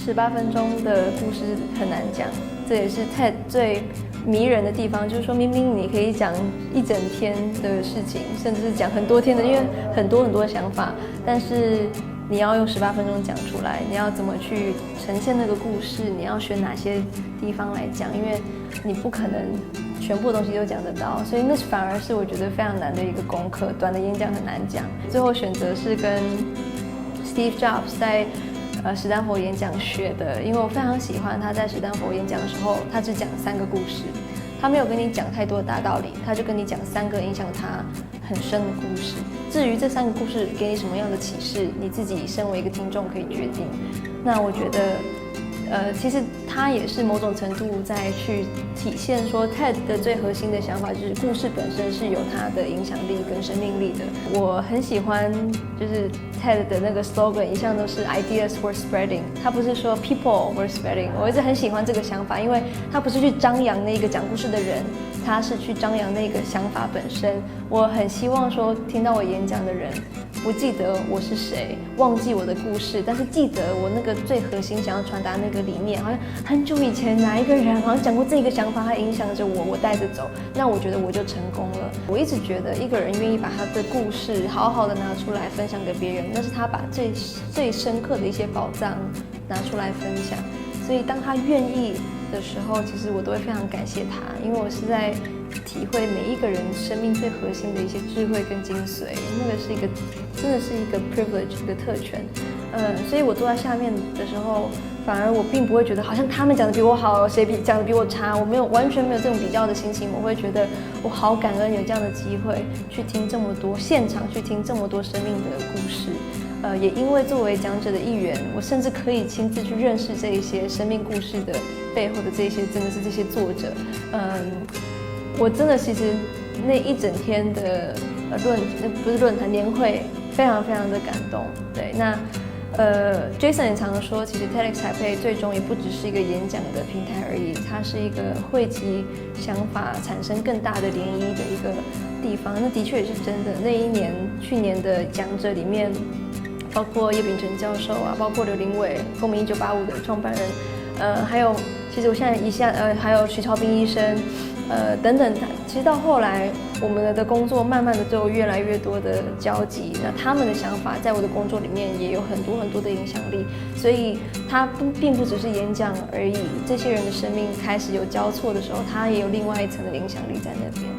18分钟的故事很难讲，这也是 TED 最迷人的地方，就是说明明你可以讲一整天的事情，甚至是讲很多天的，因为很多想法，但是你要用18分钟讲出来，你要怎么去呈现那个故事，你要选哪些地方来讲，因为你不可能全部东西都讲得到，所以那反而是我觉得非常难的一个功课。短的演讲很难讲，最后选择是跟 Steve Jobs 在史丹佛演讲学的，因为我非常喜欢他在史丹佛演讲的时候，他只讲3个故事，他没有跟你讲太多的大道理，他就跟你讲3个影响他很深的故事。至于这3个故事给你什么样的启示，你自己身为一个听众可以决定。那我觉得其实它也是某种程度在去体现说 TED 的最核心的想法，就是故事本身是有它的影响力跟生命力的。我很喜欢就是 TED 的那个 slogan 一向都是 ideas worth spreading， 它不是说 people worth spreading。我一直很喜欢这个想法，因为它不是去张扬那个讲故事的人，它是去张扬那个想法本身。我很希望说听到我演讲的人不记得我是谁，忘记我的故事，但是记得我那个最核心想要传达那个理念，好像很久以前哪一个人好像讲过这个想法，它影响着我，我带着走，那我觉得我就成功了。我一直觉得一个人愿意把他的故事好好的拿出来分享给别人，那是他把最深刻的一些宝藏拿出来分享。所以当他愿意的时候，其实我都会非常感谢他，因为我是在体会每一个人生命最核心的一些智慧跟精髓，那个是一个真的是一个 privilege， 一个特权。所以我坐在下面的时候，反而我并不会觉得好像他们讲的比我好，谁讲的比我差，我完全没有这种比较的心情。我会觉得我好感恩有这样的机会去听这么多现场，去听这么多生命的故事。也因为作为讲者的一员，我甚至可以亲自去认识这一些生命故事的背后的这些真的是这些作者。我真的其实那一整天的不是论坛年会，非常的感动。对，那Jason 也常常说，其实 TEDx 台北最终也不只是一个演讲的平台而已，它是一个汇集想法、产生更大的涟漪的一个地方。那的确也是真的。那一年，去年的讲者里面，包括叶秉成教授啊，包括刘林伟，公民1985的创办人，还有其实我现在还有徐超斌医生。等等，其实到后来，我们的工作慢慢的都有越来越多的交集。那他们的想法在我的工作里面也有很多的影响力，所以它并不只是演讲而已。这些人的生命开始有交错的时候，它也有另外一层的影响力在那边。